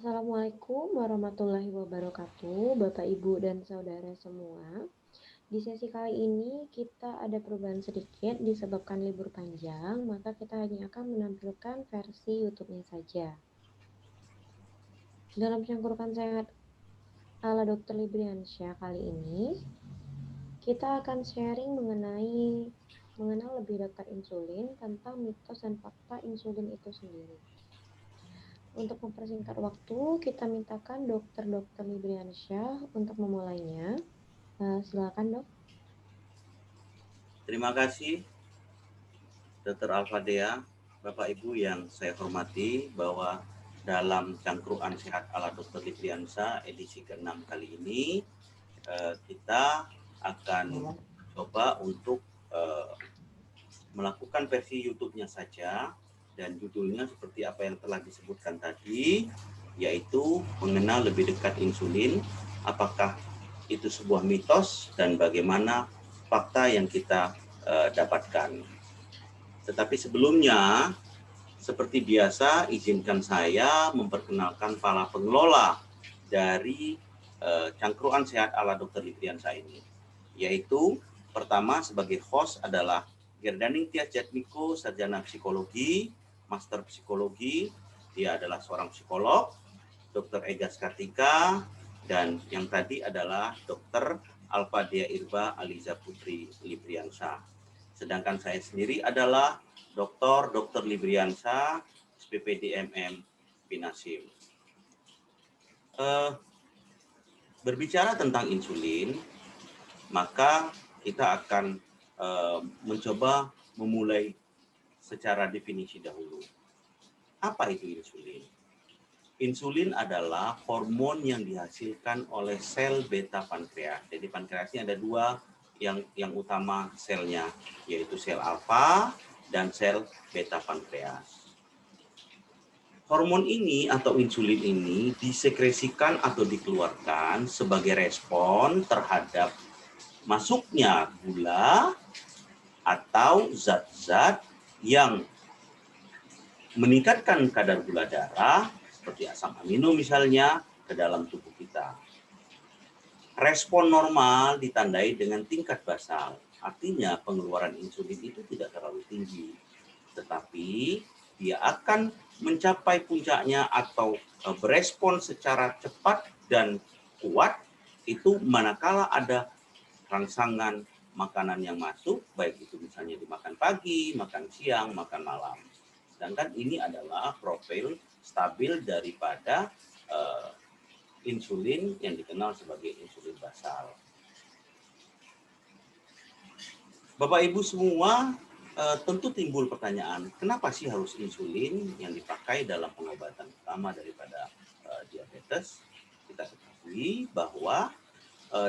Assalamualaikum warahmatullahi wabarakatuh, Bapak, Ibu, dan Saudara semua. Di sesi kali ini kita ada perubahan sedikit disebabkan libur panjang, maka kita hanya akan menampilkan versi YouTube-nya saja. Dalam cangkrukan sehat ala Dr. Libriansyah kali ini, kita akan sharing mengenal lebih dekat insulin tentang mitos dan fakta insulin itu sendiri. Untuk mempersingkat waktu, kita mintakan Dr. Libriansyah untuk memulainya. Silakan, Dok. Terima kasih, Dr. Alfadea, Bapak Ibu yang saya hormati, bahwa dalam cangkruan sehat ala Dr. Libriansyah edisi ke-6 kali ini, kita akan coba untuk melakukan versi YouTube-nya saja, dan judulnya seperti apa yang telah disebutkan tadi, yaitu mengenal lebih dekat insulin, apakah itu sebuah mitos dan bagaimana fakta yang kita dapatkan. Tetapi sebelumnya, seperti biasa, izinkan saya memperkenalkan para pengelola dari cangkruan sehat ala Dr. Libriansyah ini, yaitu pertama sebagai host adalah Gerdaning Tias Jatmiko, sarjana psikologi, master psikologi, dia adalah seorang psikolog. Dr. Egas Kartika, dan yang tadi adalah Dr. Alfadea Irba Aliza Putri Libriansyah. Sedangkan saya sendiri adalah Dr. Libriansyah, SPP DMM Binasim. Berbicara tentang insulin, maka kita akan mencoba memulai secara definisi dahulu. Apa itu insulin? Insulin adalah hormon yang dihasilkan oleh sel beta pankreas. Jadi pankreas ini ada dua yang utama selnya, yaitu sel alfa dan sel beta pankreas. Hormon ini atau insulin ini disekresikan atau dikeluarkan sebagai respon terhadap masuknya gula atau zat-zat yang meningkatkan kadar gula darah seperti asam amino misalnya ke dalam tubuh kita. Respon normal ditandai dengan tingkat basal. Artinya pengeluaran insulin itu tidak terlalu tinggi. Tetapi dia akan mencapai puncaknya atau berespon secara cepat dan kuat itu manakala ada rangsangan makanan yang masuk, baik itu misalnya dimakan pagi, makan siang, makan malam. Sedangkan ini adalah profil stabil daripada insulin yang dikenal sebagai insulin basal. Bapak Ibu semua tentu timbul pertanyaan, kenapa sih harus insulin yang dipakai dalam pengobatan utama daripada diabetes? Kita ketahui bahwa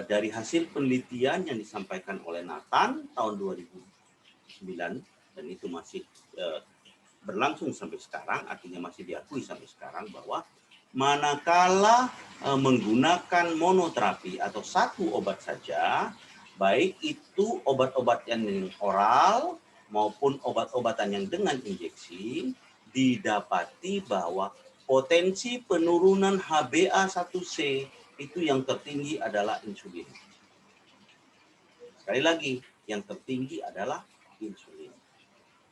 dari hasil penelitian yang disampaikan oleh Nathan tahun 2009, dan itu masih berlangsung sampai sekarang, artinya masih diakui sampai sekarang, bahwa manakala menggunakan monoterapi atau satu obat saja, baik itu obat-obatan yang oral maupun obat-obatan yang dengan injeksi, didapati bahwa potensi penurunan HbA1c itu yang tertinggi adalah insulin. Sekali lagi, yang tertinggi adalah insulin.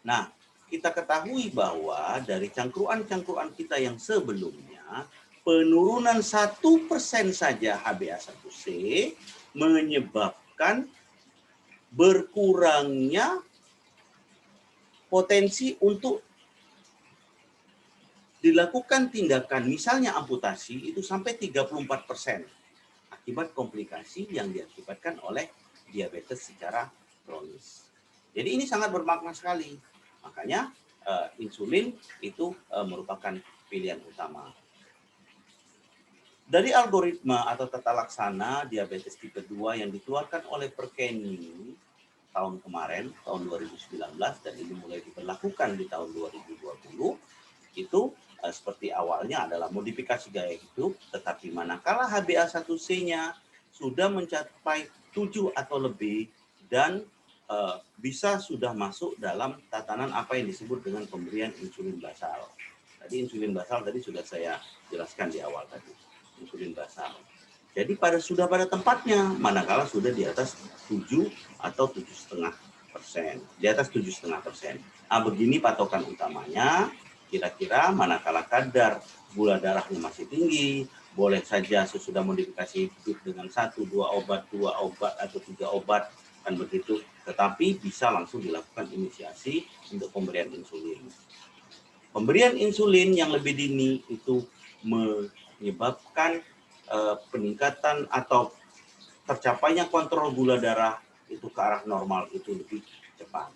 Nah, kita ketahui bahwa dari cangkruan-cangkruan kita yang sebelumnya, penurunan 1% saja HbA1c menyebabkan berkurangnya potensi untuk dilakukan tindakan, misalnya amputasi, itu sampai 34% akibat komplikasi yang diakibatkan oleh diabetes secara kronis. Jadi ini sangat bermakna sekali. Makanya insulin itu merupakan pilihan utama. Dari algoritma atau tata laksana diabetes tipe 2 yang dikeluarkan oleh Perkeni tahun kemarin, tahun 2019, dan ini mulai diberlakukan di tahun 2020, itu seperti awalnya adalah modifikasi gaya hidup, tetapi manakala HbA1c-nya sudah mencapai 7 atau lebih dan bisa sudah masuk dalam tatanan apa yang disebut dengan pemberian insulin basal. Tadi insulin basal tadi sudah saya jelaskan di awal tadi. Insulin basal. Jadi sudah pada tempatnya, manakala sudah di atas 7 atau 7,5%. Di atas 7,5%. Nah, begini patokan utamanya, kira-kira manakala kadar gula darahnya masih tinggi, boleh saja sesudah modifikasi hidup dengan 1, 2 obat, 2 obat, atau 3 obat, kan begitu. Tetapi bisa langsung dilakukan inisiasi untuk pemberian insulin. Pemberian insulin yang lebih dini itu menyebabkan peningkatan atau tercapainya kontrol gula darah itu ke arah normal itu lebih cepat.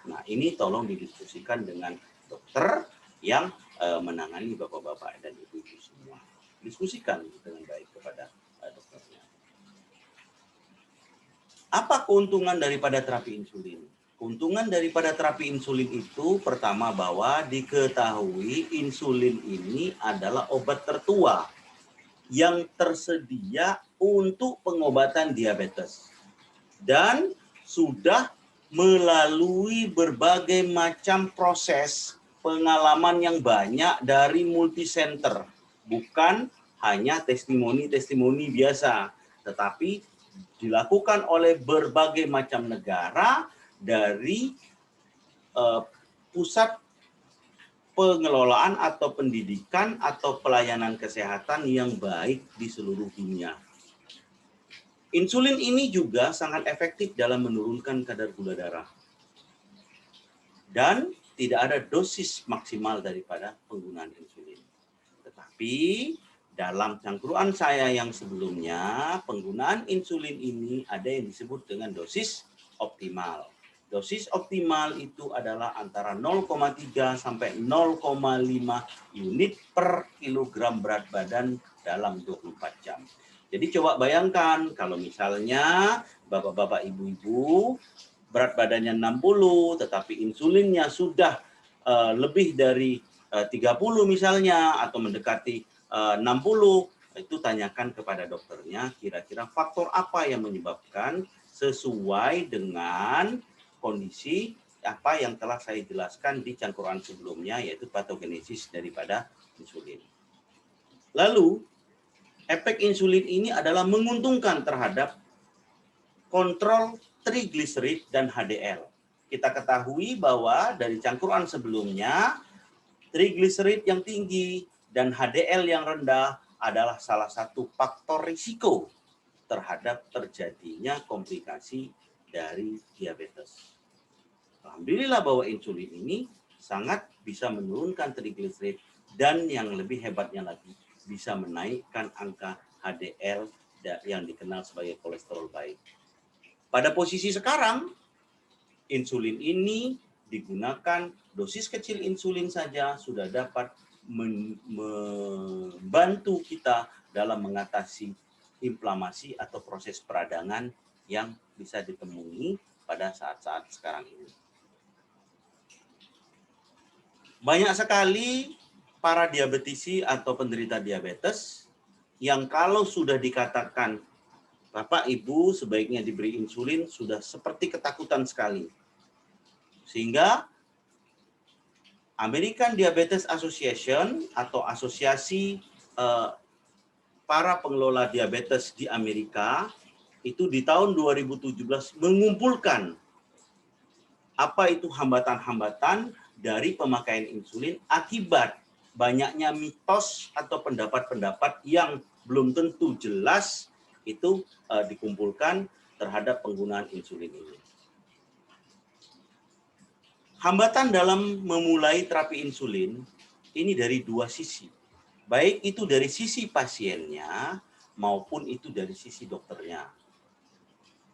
Nah, ini tolong didiskusikan dengan dokter yang menangani bapak-bapak dan ibu-ibu semua. Diskusikan dengan baik kepada dokternya. Apa keuntungan daripada terapi insulin? Keuntungan daripada terapi insulin itu pertama bahwa diketahui insulin ini adalah obat tertua yang tersedia untuk pengobatan diabetes dan sudah melalui berbagai macam proses pengalaman yang banyak dari multisenter, bukan hanya testimoni-testimoni biasa, tetapi dilakukan oleh berbagai macam negara dari pusat pengelolaan atau pendidikan atau pelayanan kesehatan yang baik di seluruh dunia. Insulin ini juga sangat efektif dalam menurunkan kadar gula darah. Dan tidak ada dosis maksimal daripada penggunaan insulin. Tetapi dalam cangkruan saya yang sebelumnya, penggunaan insulin ini ada yang disebut dengan dosis optimal. Dosis optimal itu adalah antara 0,3 sampai 0,5 unit per kilogram berat badan dalam 24 jam. Jadi coba bayangkan kalau misalnya bapak-bapak ibu-ibu berat badannya 60 tetapi insulinnya sudah lebih dari 30 misalnya atau mendekati 60, itu tanyakan kepada dokternya kira-kira faktor apa yang menyebabkan sesuai dengan kondisi apa yang telah saya jelaskan di cangkruan sebelumnya, yaitu patogenesis daripada insulin. Lalu, efek insulin ini adalah menguntungkan terhadap kontrol trigliserid dan HDL. Kita ketahui bahwa dari cangkruan sebelumnya, trigliserid yang tinggi dan HDL yang rendah adalah salah satu faktor risiko terhadap terjadinya komplikasi dari diabetes. Alhamdulillah bahwa insulin ini sangat bisa menurunkan trigliserid dan yang lebih hebatnya lagi bisa menaikkan angka HDL yang dikenal sebagai kolesterol baik. Pada posisi sekarang, insulin ini digunakan, dosis kecil insulin saja sudah dapat membantu kita dalam mengatasi inflamasi atau proses peradangan yang bisa ditemui pada saat-saat sekarang ini. Banyak sekali para diabetisi atau penderita diabetes yang kalau sudah dikatakan Bapak Ibu sebaiknya diberi insulin sudah seperti ketakutan sekali. Sehingga American Diabetes Association atau asosiasi para pengelola diabetes di Amerika itu di tahun 2017 mengumpulkan apa itu hambatan-hambatan dari pemakaian insulin akibat banyaknya mitos atau pendapat-pendapat yang belum tentu jelas itu dikumpulkan terhadap penggunaan insulin ini. Hambatan dalam memulai terapi insulin ini dari dua sisi. Baik itu dari sisi pasiennya maupun itu dari sisi dokternya.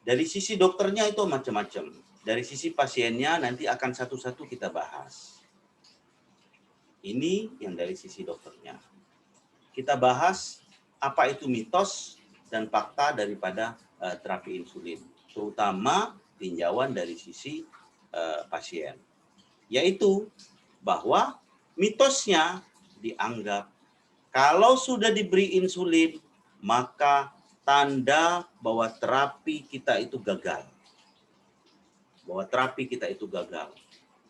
Dari sisi dokternya itu macam-macam. Dari sisi pasiennya nanti akan satu-satu kita bahas. Ini yang dari sisi dokternya. Kita bahas apa itu mitos dan fakta daripada terapi insulin, terutama tinjauan dari sisi pasien. Yaitu bahwa mitosnya dianggap kalau sudah diberi insulin, maka tanda bahwa terapi kita itu gagal. Bahwa terapi kita itu gagal.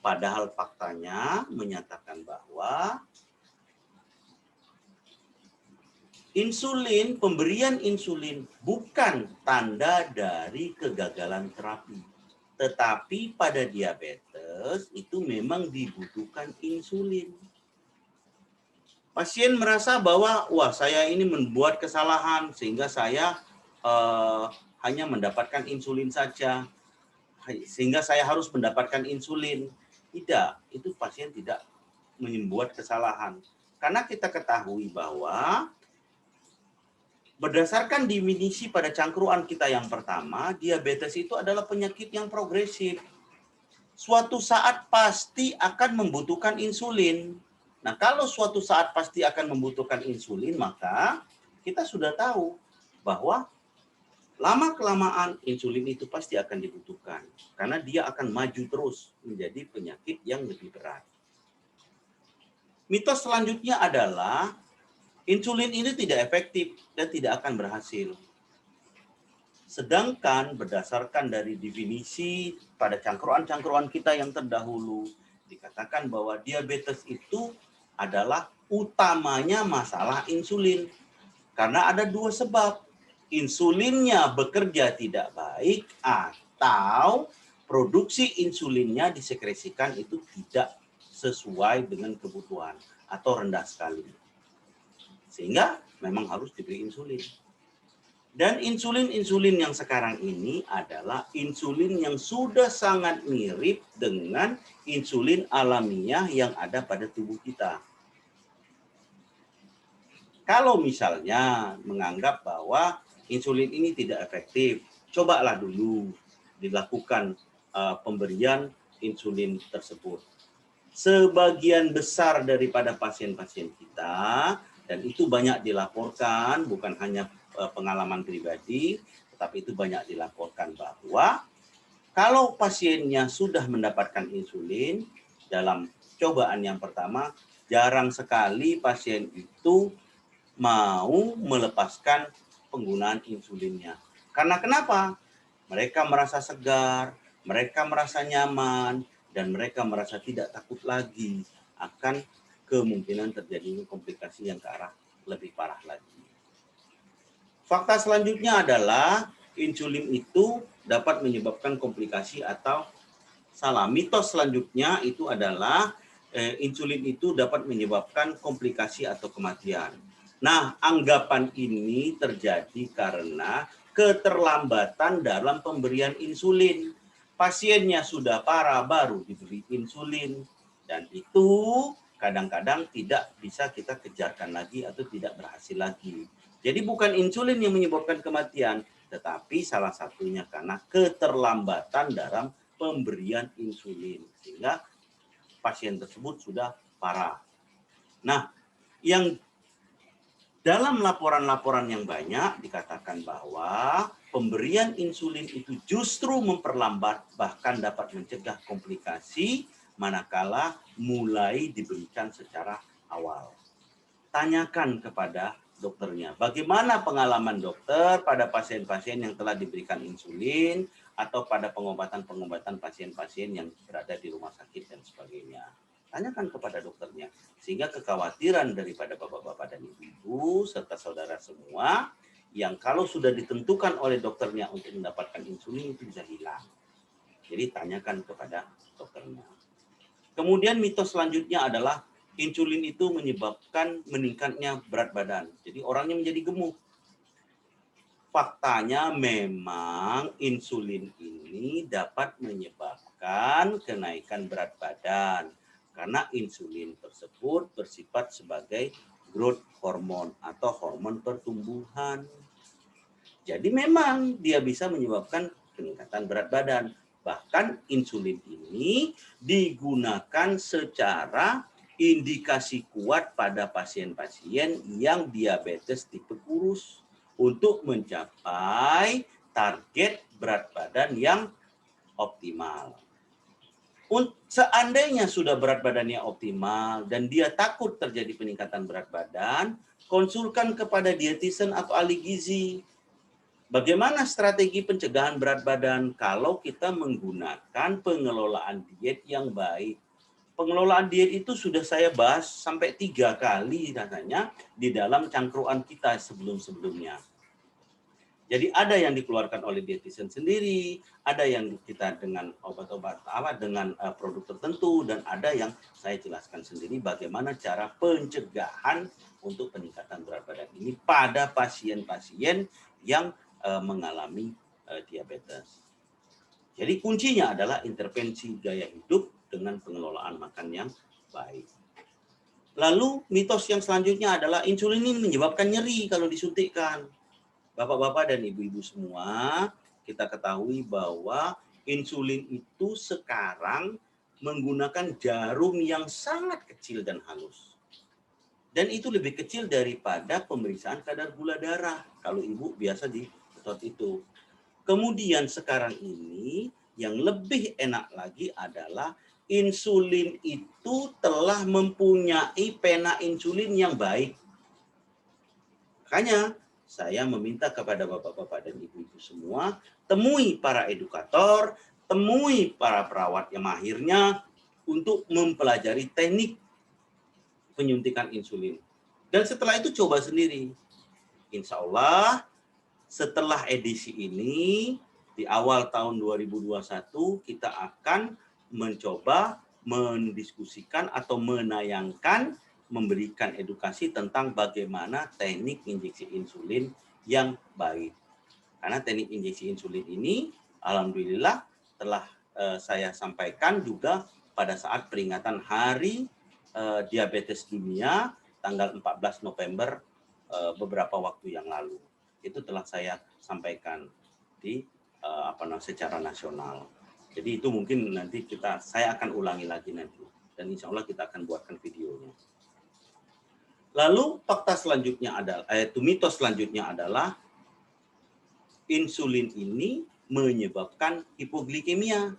Padahal faktanya menyatakan bahwa pemberian insulin bukan tanda dari kegagalan terapi. Tetapi pada diabetes itu memang dibutuhkan insulin. Pasien merasa bahwa, wah saya ini membuat kesalahan sehingga saya hanya mendapatkan insulin saja. Sehingga saya harus mendapatkan insulin. Tidak, itu pasien tidak membuat kesalahan. Karena kita ketahui bahwa berdasarkan definisi pada cangkruan kita yang pertama, diabetes itu adalah penyakit yang progresif. Suatu saat pasti akan membutuhkan insulin. Nah, kalau suatu saat pasti akan membutuhkan insulin, maka kita sudah tahu bahwa lama-kelamaan insulin itu pasti akan dibutuhkan. Karena dia akan maju terus menjadi penyakit yang lebih berat. Mitos selanjutnya adalah insulin ini tidak efektif dan tidak akan berhasil. Sedangkan berdasarkan dari definisi pada cangkruan-cangkruan kita yang terdahulu, dikatakan bahwa diabetes itu adalah utamanya masalah insulin. Karena ada dua sebab. Insulinnya bekerja tidak baik atau produksi insulinnya disekresikan itu tidak sesuai dengan kebutuhan atau rendah sekali. Sehingga memang harus diberi insulin. Dan insulin-insulin yang sekarang ini adalah insulin yang sudah sangat mirip dengan insulin alamiah yang ada pada tubuh kita. Kalau misalnya menganggap bahwa insulin ini tidak efektif, cobalah dulu dilakukan pemberian insulin tersebut. Sebagian besar daripada pasien-pasien kita, dan itu banyak dilaporkan, bukan hanya pengalaman pribadi, tetapi itu banyak dilaporkan bahwa kalau pasiennya sudah mendapatkan insulin, dalam cobaan yang pertama, jarang sekali pasien itu mau melepaskan penggunaan insulinnya. Karena kenapa? Mereka merasa segar, mereka merasa nyaman, dan mereka merasa tidak takut lagi akan kemungkinan terjadinya komplikasi yang ke arah lebih parah lagi. Fakta selanjutnya adalah insulin itu dapat menyebabkan komplikasi atau salah. Mitos selanjutnya itu adalah insulin itu dapat menyebabkan komplikasi atau kematian. Nah, anggapan ini terjadi karena keterlambatan dalam pemberian insulin. Pasiennya sudah parah baru diberi insulin. Dan itu kadang-kadang tidak bisa kita kejarkan lagi atau tidak berhasil lagi. Jadi bukan insulin yang menyebabkan kematian, tetapi salah satunya karena keterlambatan dalam pemberian insulin. Sehingga pasien tersebut sudah parah. Nah, yang dalam laporan-laporan yang banyak dikatakan bahwa pemberian insulin itu justru memperlambat bahkan dapat mencegah komplikasi manakala mulai diberikan secara awal. Tanyakan kepada dokternya, bagaimana pengalaman dokter pada pasien-pasien yang telah diberikan insulin atau pada pengobatan-pengobatan pasien-pasien yang berada di rumah sakit dan sebagainya. Tanyakan kepada dokternya, sehingga kekhawatiran daripada bapak-bapak dan ibu-ibu serta saudara semua yang kalau sudah ditentukan oleh dokternya untuk mendapatkan insulin itu bisa hilang. Jadi tanyakan kepada dokternya. Kemudian mitos selanjutnya adalah insulin itu menyebabkan meningkatnya berat badan. Jadi orangnya menjadi gemuk. Faktanya memang insulin ini dapat menyebabkan kenaikan berat badan. Karena insulin tersebut bersifat sebagai growth hormone atau hormon pertumbuhan. Jadi memang dia bisa menyebabkan peningkatan berat badan. Bahkan insulin ini digunakan secara indikasi kuat pada pasien-pasien yang diabetes tipe kurus untuk mencapai target berat badan yang optimal. Seandainya sudah berat badannya optimal dan dia takut terjadi peningkatan berat badan, konsulkan kepada dietitian atau ahli gizi. Bagaimana strategi pencegahan berat badan kalau kita menggunakan pengelolaan diet yang baik? Pengelolaan diet itu sudah saya bahas sampai 3 kali rasanya di dalam cangkruan kita sebelum-sebelumnya. Jadi ada yang dikeluarkan oleh dietitian sendiri, ada yang kita dengan obat-obat dengan produk tertentu, dan ada yang saya jelaskan sendiri bagaimana cara pencegahan untuk peningkatan berat badan ini pada pasien-pasien yang mengalami diabetes. Jadi kuncinya adalah intervensi gaya hidup dengan pengelolaan makan yang baik. Lalu mitos yang selanjutnya adalah insulin ini menyebabkan nyeri kalau disuntikkan. Bapak-bapak dan ibu-ibu semua, kita ketahui bahwa insulin itu sekarang menggunakan jarum yang sangat kecil dan halus. Dan itu lebih kecil daripada pemeriksaan kadar gula darah. Kalau ibu biasa disedot itu. Kemudian sekarang ini yang lebih enak lagi adalah insulin itu telah mempunyai pena insulin yang baik. Makanya saya meminta kepada bapak-bapak dan ibu-ibu semua, temui para edukator, temui para perawat yang mahirnya untuk mempelajari teknik penyuntikan insulin. Dan setelah itu coba sendiri. Insya Allah setelah edisi ini, di awal tahun 2021, kita akan mencoba mendiskusikan atau menayangkan, memberikan edukasi tentang bagaimana teknik injeksi insulin yang baik. Karena teknik injeksi insulin ini, alhamdulillah, telah saya sampaikan juga pada saat peringatan Hari Diabetes Dunia, tanggal 14 November beberapa waktu yang lalu. Itu telah saya sampaikan di secara nasional. Jadi itu mungkin nanti saya akan ulangi lagi nanti, dan insya Allah kita akan buatkan videonya. Lalu fakta selanjutnya adalah, mitos selanjutnya adalah insulin ini menyebabkan hipoglikemia.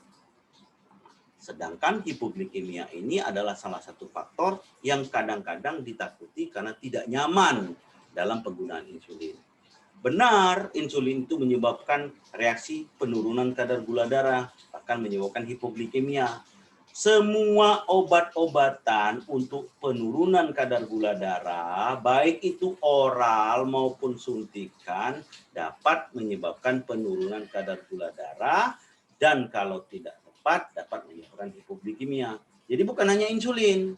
Sedangkan hipoglikemia ini adalah salah satu faktor yang kadang-kadang ditakuti karena tidak nyaman dalam penggunaan insulin. Benar, insulin itu menyebabkan reaksi penurunan kadar gula darah, bahkan menyebabkan hipoglikemia. Semua obat-obatan untuk penurunan kadar gula darah, baik itu oral maupun suntikan, dapat menyebabkan penurunan kadar gula darah, dan kalau tidak tepat, dapat menyebabkan hipoglikemia. Jadi bukan hanya insulin.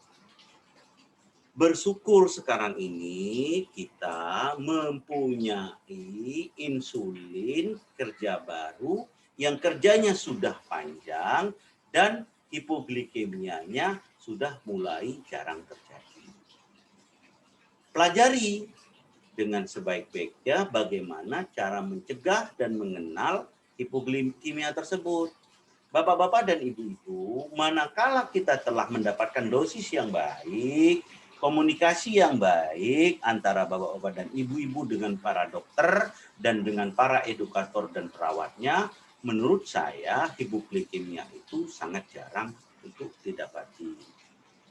Bersyukur sekarang ini kita mempunyai insulin kerja baru yang kerjanya sudah panjang dan hipoglikemianya sudah mulai jarang terjadi. Pelajari dengan sebaik-baiknya bagaimana cara mencegah dan mengenal hipoglikemia tersebut. Bapak-bapak dan ibu-ibu, manakala kita telah mendapatkan dosis yang baik, komunikasi yang baik antara bapak-bapak dan ibu-ibu dengan para dokter dan dengan para edukator dan perawatnya, menurut saya hipoglikemia itu sangat jarang untuk didapati.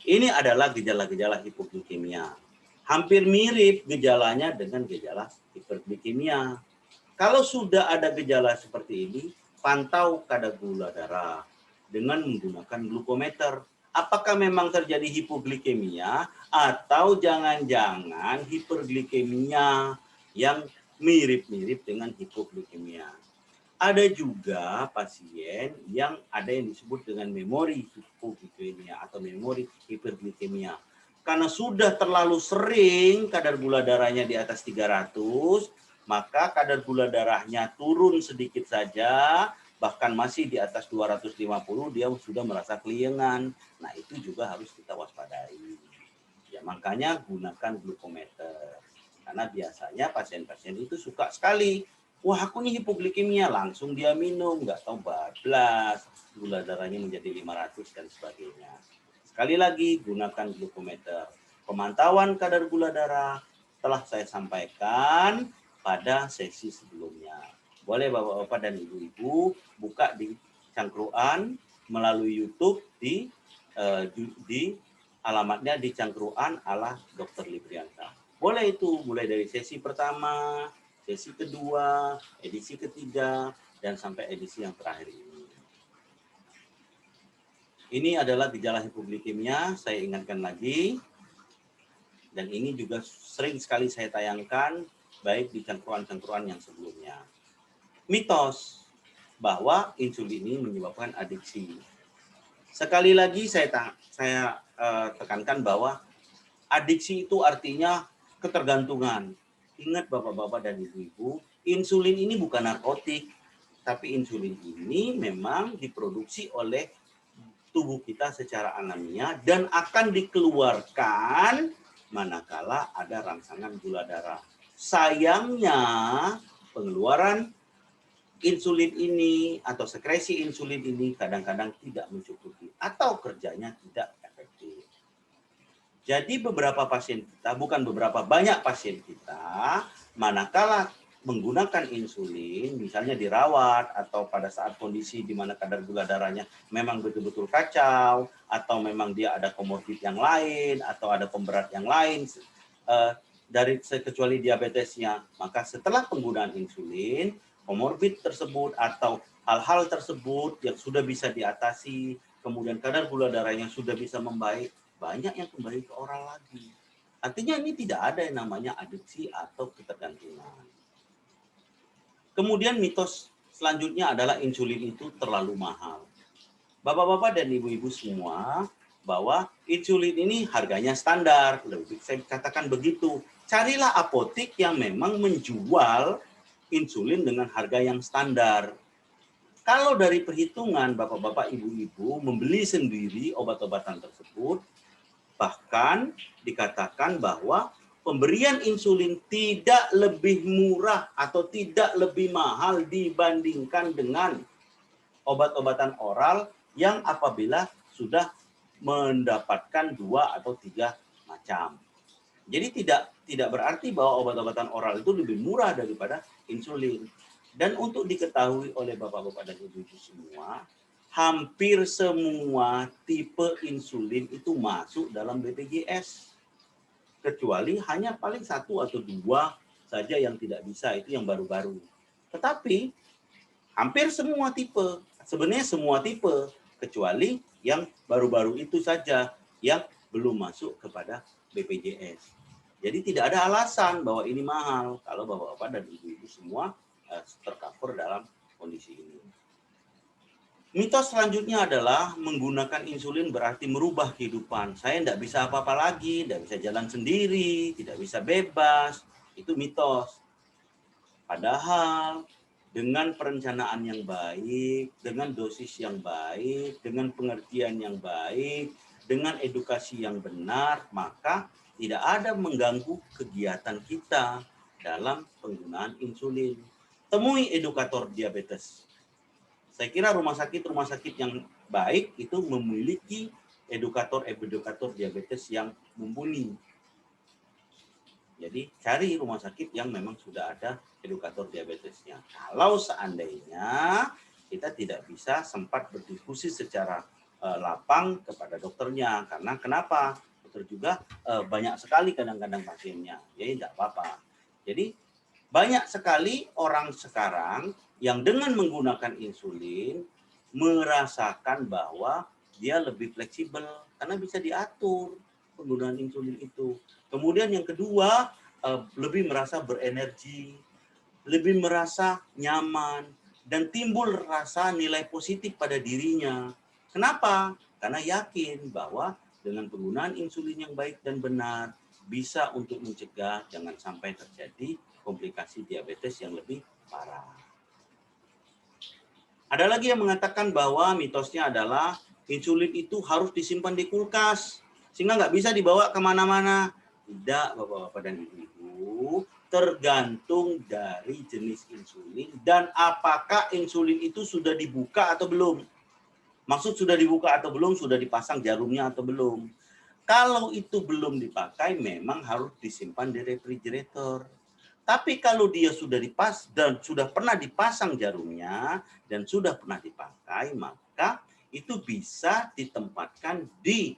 Ini adalah gejala-gejala hipoglikemia. Hampir mirip gejalanya dengan gejala hiperglikemia. Kalau sudah ada gejala seperti ini, pantau kadar gula darah dengan menggunakan glukometer. Apakah memang terjadi hipoglikemia atau jangan-jangan hiperglikemia yang mirip-mirip dengan hipoglikemia. Ada juga pasien yang ada yang disebut dengan memori hipoglikemia atau memori hiperglikemia. Karena sudah terlalu sering kadar gula darahnya di atas 300, maka kadar gula darahnya turun sedikit saja, bahkan masih di atas 250, dia sudah merasa keliengan. Nah, itu juga harus kita waspadai. Ya, makanya gunakan glukometer. Karena biasanya pasien-pasien itu suka sekali, wah aku nih hipoglikemia, langsung dia minum, nggak tahu bablas, gula darahnya menjadi 500 dan sebagainya. Sekali lagi, gunakan glukometer. Pemantauan kadar gula darah telah saya sampaikan pada sesi sebelumnya. Boleh bapak-bapak dan ibu-ibu buka di cangkruan melalui YouTube di alamatnya di cangkruan ala Dr. Librianta. Boleh itu mulai dari sesi pertama, sesi kedua, edisi ketiga, dan sampai edisi yang terakhir ini. Ini adalah gejala hipoglikemia, saya ingatkan lagi. Dan ini juga sering sekali saya tayangkan, baik di cangkruan-cangkruan yang sebelumnya. Mitos bahwa insulin ini menyebabkan adiksi. Sekali lagi saya tekankan bahwa adiksi itu artinya ketergantungan. Ingat Bapak-bapak dan Ibu-ibu, insulin ini bukan narkotik, tapi insulin ini memang diproduksi oleh tubuh kita secara alamiah dan akan dikeluarkan manakala ada rangsangan gula darah. Sayangnya pengeluaran insulin ini atau sekresi insulin ini kadang-kadang tidak mencukupi atau kerjanya tidak efektif. Jadi beberapa pasien kita, banyak pasien kita, manakala menggunakan insulin, misalnya dirawat atau pada saat kondisi di mana kadar gula darahnya memang betul-betul kacau, atau memang dia ada komorbid yang lain, atau ada pemberat yang lain, kecuali diabetesnya, maka setelah penggunaan insulin, komorbid tersebut atau hal-hal tersebut yang sudah bisa diatasi, kemudian kadar gula darahnya sudah bisa membaik, banyak yang kembali ke oral lagi. Artinya ini tidak ada yang namanya adiksi atau ketergantungan. Kemudian mitos selanjutnya adalah insulin itu terlalu mahal. Bapak-bapak dan ibu-ibu semua, bahwa insulin ini harganya standar. Lebih saya katakan begitu. Carilah apotek yang memang menjual insulin dengan harga yang standar. Kalau dari perhitungan Bapak-bapak, ibu-ibu membeli sendiri obat-obatan tersebut, bahkan dikatakan bahwa pemberian insulin tidak lebih murah atau tidak lebih mahal dibandingkan dengan obat-obatan oral yang apabila sudah mendapatkan 2 atau 3 macam. Jadi tidak berarti bahwa obat-obatan oral itu lebih murah daripada insulin. Dan untuk diketahui oleh Bapak-bapak dan Ibu-ibu semua, hampir semua tipe insulin itu masuk dalam BPJS. Kecuali hanya paling 1 atau 2 saja yang tidak bisa, itu yang baru-baru. Tetapi hampir semua tipe, sebenarnya semua tipe, kecuali yang baru-baru itu saja yang belum masuk kepada BPJS. Jadi tidak ada alasan bahwa ini mahal kalau Bapak-bapak dan Ibu-ibu semua tercover dalam kondisi ini. Mitos selanjutnya adalah menggunakan insulin berarti merubah kehidupan. Saya tidak bisa apa-apa lagi, tidak bisa jalan sendiri, tidak bisa bebas. Itu mitos. Padahal dengan perencanaan yang baik, dengan dosis yang baik, dengan pengertian yang baik, dengan edukasi yang benar, maka tidak ada mengganggu kegiatan kita dalam penggunaan insulin. Temui edukator diabetes. Saya kira rumah sakit yang baik itu memiliki edukator diabetes yang mumpuni. Jadi cari rumah sakit yang memang sudah ada edukator diabetesnya. Kalau seandainya kita tidak bisa sempat berdiskusi secara lapang kepada dokternya, karena kenapa? Dokter juga banyak sekali kadang-kadang pasiennya, jadi tidak apa-apa. Jadi banyak sekali orang sekarang yang dengan menggunakan insulin merasakan bahwa dia lebih fleksibel karena bisa diatur penggunaan insulin itu. Kemudian yang kedua, lebih merasa berenergi, lebih merasa nyaman, dan timbul rasa nilai positif pada dirinya. Kenapa? Karena yakin bahwa dengan penggunaan insulin yang baik dan benar, bisa untuk mencegah jangan sampai terjadi komplikasi diabetes yang lebih parah. Ada lagi yang mengatakan bahwa mitosnya adalah insulin itu harus disimpan di kulkas, sehingga nggak bisa dibawa kemana-mana. Tidak, Bapak-bapak dan Ibu-ibu, tergantung dari jenis insulin dan apakah insulin itu sudah dibuka atau belum. Maksud sudah dibuka atau belum, sudah dipasang jarumnya atau belum. Kalau itu belum dipakai, memang harus disimpan di refrigerator. Tapi kalau dia sudah sudah pernah dipasang jarumnya dan sudah pernah dipakai, maka itu bisa ditempatkan di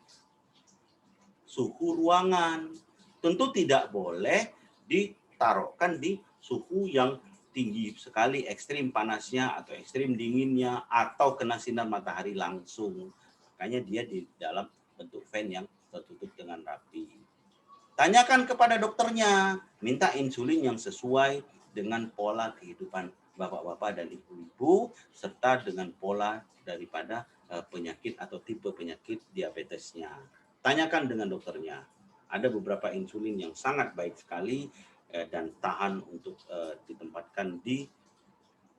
suhu ruangan. Tentu tidak boleh ditaruhkan di suhu yang tinggi sekali, ekstrim panasnya atau ekstrim dinginnya, atau kena sinar matahari langsung. Makanya dia di dalam bentuk fan yang tertutup dengan rapi. Tanyakan kepada dokternya, minta insulin yang sesuai dengan pola kehidupan bapak-bapak dan ibu-ibu, serta dengan pola daripada penyakit atau tipe penyakit diabetesnya. Tanyakan dengan dokternya. Ada beberapa insulin yang sangat baik sekali dan tahan untuk ditempatkan di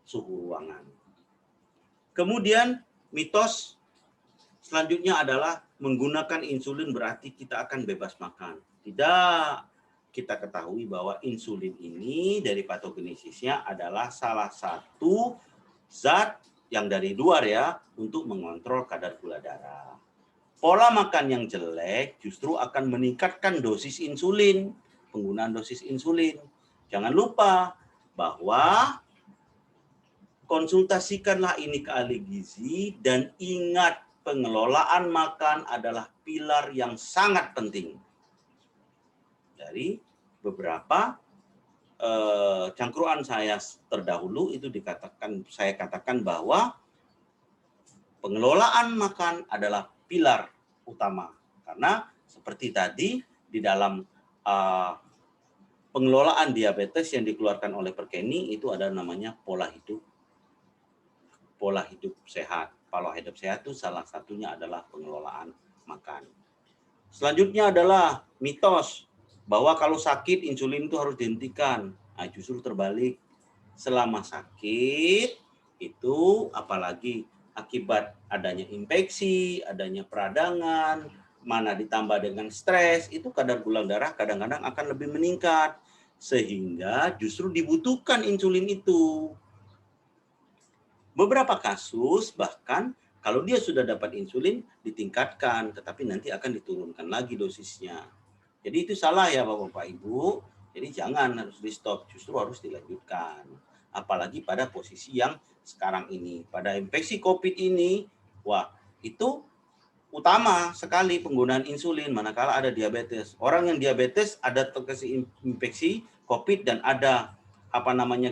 suhu ruangan. Kemudian mitos selanjutnya adalah menggunakan insulin berarti kita akan bebas makan. Tidak, kita ketahui bahwa insulin ini dari patogenesisnya adalah salah satu zat yang dari luar ya untuk mengontrol kadar gula darah. Pola makan yang jelek justru akan meningkatkan dosis insulin, penggunaan dosis insulin. Jangan lupa bahwa konsultasikanlah ini ke ahli gizi dan ingat pengelolaan makan adalah pilar yang sangat penting. Dari beberapa cangkruan saya terdahulu itu saya katakan bahwa pengelolaan makan adalah pilar utama. Karena seperti tadi di dalam pengelolaan diabetes yang dikeluarkan oleh Perkeni itu ada namanya pola hidup sehat. Pola hidup sehat itu salah satunya adalah pengelolaan makan. Selanjutnya adalah mitos bahwa kalau sakit insulin itu harus dihentikan. Nah, justru terbalik. Selama sakit itu apalagi akibat adanya infeksi, adanya peradangan, mana ditambah dengan stres, itu kadar gula darah kadang-kadang akan lebih meningkat. Sehingga justru dibutuhkan insulin itu. Beberapa kasus bahkan kalau dia sudah dapat insulin ditingkatkan, tetapi nanti akan diturunkan lagi dosisnya. Jadi itu salah ya Bapak Ibu. Jadi jangan harus di stop, justru harus dilanjutkan. Apalagi pada posisi yang sekarang ini, pada infeksi COVID ini, wah itu utama sekali penggunaan insulin manakala ada diabetes. Orang yang diabetes ada terkena infeksi COVID dan ada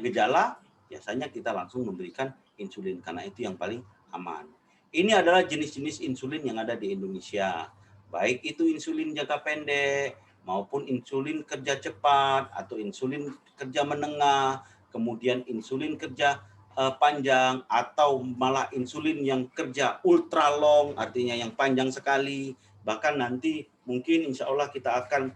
gejala, biasanya kita langsung memberikan insulin karena itu yang paling aman. Ini adalah jenis-jenis insulin yang ada di Indonesia. Baik itu insulin jangka pendek maupun insulin kerja cepat atau insulin kerja menengah, kemudian insulin kerja panjang atau malah insulin yang kerja ultra long, artinya yang panjang sekali. Bahkan nanti mungkin insya Allah kita akan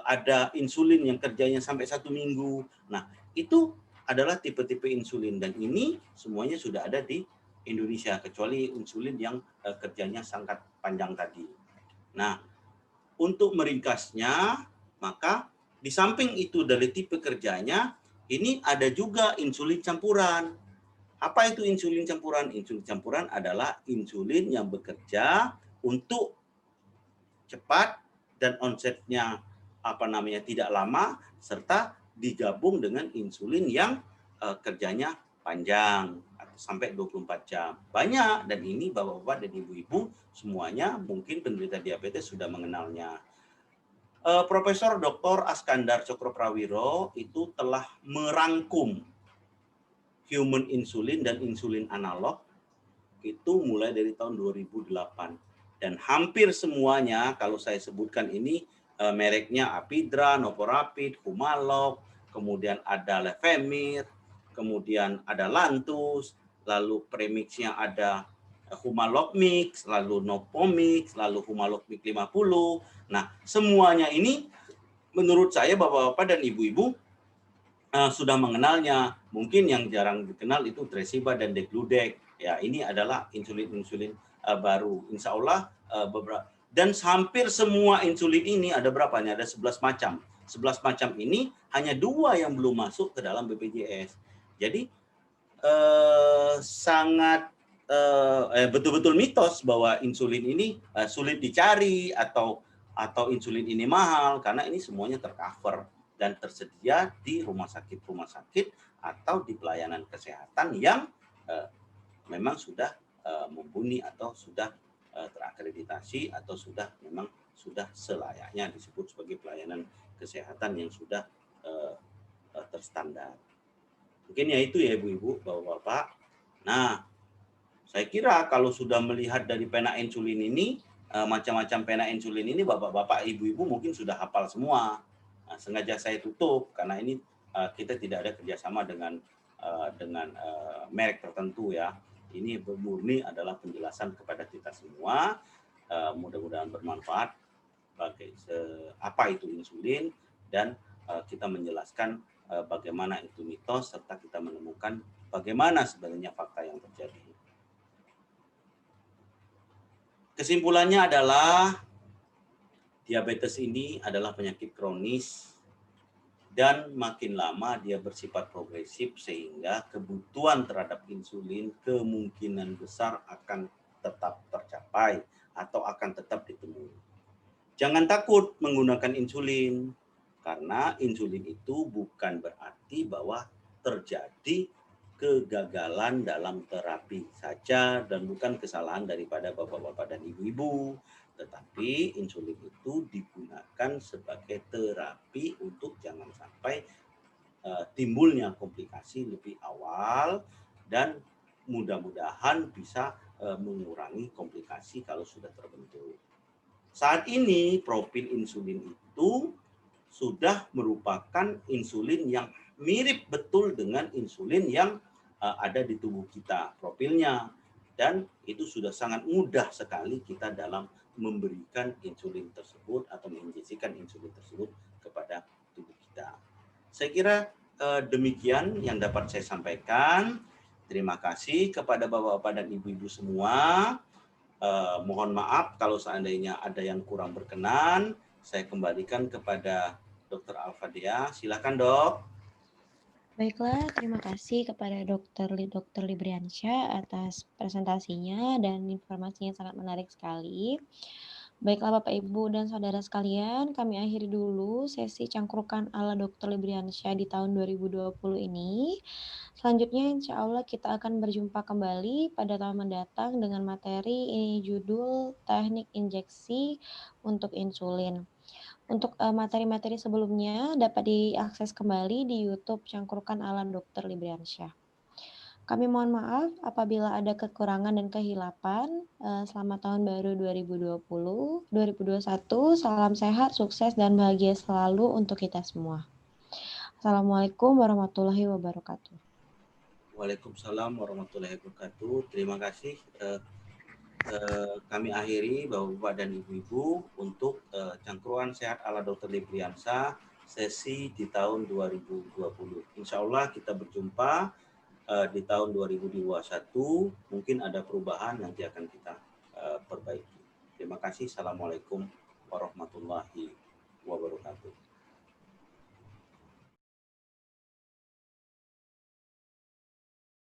ada insulin yang kerjanya sampai 1 minggu. Nah, itu adalah tipe-tipe insulin dan ini semuanya sudah ada di Indonesia kecuali insulin yang kerjanya sangat panjang tadi. Nah, untuk meringkasnya, maka di samping itu dari tipe kerjanya, ini ada juga insulin campuran. Apa itu insulin campuran? Insulin campuran adalah insulin yang bekerja untuk cepat dan onsetnya tidak lama serta digabung dengan insulin yang kerjanya panjang atau sampai 24 jam. Banyak dan ini Bapak-bapak dan Ibu-ibu semuanya mungkin penderita diabetes sudah mengenalnya. Profesor Dr. Askandar Cokroprawiro itu telah merangkum human insulin dan insulin analog itu mulai dari tahun 2008 dan hampir semuanya kalau saya sebutkan ini mereknya Apidra, Novorapid, Humalog, kemudian ada Levemir, kemudian ada Lantus, lalu premixnya ada Humalog Mix, lalu Novomix, lalu Humalog Mix 50. Nah, semuanya ini menurut saya Bapak-bapak dan Ibu-ibu sudah mengenalnya. Mungkin yang jarang dikenal itu Tresiba dan Degludec. Ya, ini adalah insulin-insulin baru. Insya Allah beberapa dan hampir semua insulin ini ada berapa nih? Ada 11 macam. 11 macam ini hanya 2 yang belum masuk ke dalam BPJS. Jadi sangat betul-betul mitos bahwa insulin ini sulit dicari atau insulin ini mahal karena ini semuanya tercover dan tersedia di rumah sakit atau di pelayanan kesehatan yang memang sudah mumpuni atau sudah terakreditasi atau memang sudah selayaknya disebut sebagai pelayanan kesehatan yang sudah berstandar. Mungkin ya itu ya Ibu-Ibu, Bapak-Bapak. Nah, saya kira kalau sudah melihat dari pena insulin ini, macam-macam pena insulin ini, Bapak-Bapak, Ibu-Ibu mungkin sudah hafal semua. Nah, sengaja saya tutup karena ini kita tidak ada kerjasama dengan merek tertentu ya. Ini murni adalah penjelasan kepada kita semua. Mudah-mudahan bermanfaat bagi apa itu insulin dan kita menjelaskan bagaimana itu mitos serta kita menemukan bagaimana sebenarnya fakta yang terjadi. Kesimpulannya adalah diabetes ini adalah penyakit kronis dan makin lama dia bersifat progresif sehingga kebutuhan terhadap insulin kemungkinan besar akan tetap tercapai atau akan tetap ditemui. Jangan takut menggunakan insulin karena insulin itu bukan berarti bahwa terjadi kegagalan dalam terapi saja dan bukan kesalahan daripada bapak-bapak dan ibu-ibu, tetapi insulin itu digunakan sebagai terapi untuk jangan sampai timbulnya komplikasi lebih awal dan mudah-mudahan bisa mengurangi komplikasi kalau sudah terbentuk. Saat ini profil insulin itu sudah merupakan insulin yang mirip betul dengan insulin yang ada di tubuh kita profilnya, dan itu sudah sangat mudah sekali kita dalam memberikan insulin tersebut atau menginjeksikan insulin tersebut kepada tubuh kita. Saya kira demikian yang dapat saya sampaikan. Terima kasih kepada Bapak-Bapak dan Ibu-Ibu semua. Mohon maaf kalau seandainya ada yang kurang berkenan. Saya kembalikan kepada Dr. Alfadea. Silakan, Dok. Baiklah, terima kasih kepada Dr. Libriansyah atas presentasinya dan informasinya sangat menarik sekali. Baiklah Bapak, Ibu, dan Saudara sekalian, kami akhiri dulu sesi cangkrukan ala Dr. Libriansyah di tahun 2020 ini. Selanjutnya insya Allah kita akan berjumpa kembali pada tahun mendatang dengan materi judul teknik injeksi untuk insulin. Untuk materi-materi sebelumnya dapat diakses kembali di YouTube Cangkrukan ala Dr. Libriansyah. Kami mohon maaf apabila ada kekurangan dan kehilapan. Selamat tahun baru 2021. Salam sehat, sukses, dan bahagia selalu untuk kita semua. Assalamualaikum warahmatullahi wabarakatuh. Waalaikumsalam warahmatullahi wabarakatuh. Terima kasih. Kami akhiri Bapak-Bapak dan Ibu-Ibu untuk cangkruan sehat ala Dr. Libriansyah sesi di tahun 2020. Insya Allah kita berjumpa di tahun 2021. Mungkin ada perubahan nanti akan kita perbaiki. Terima kasih. Assalamualaikum warahmatullahi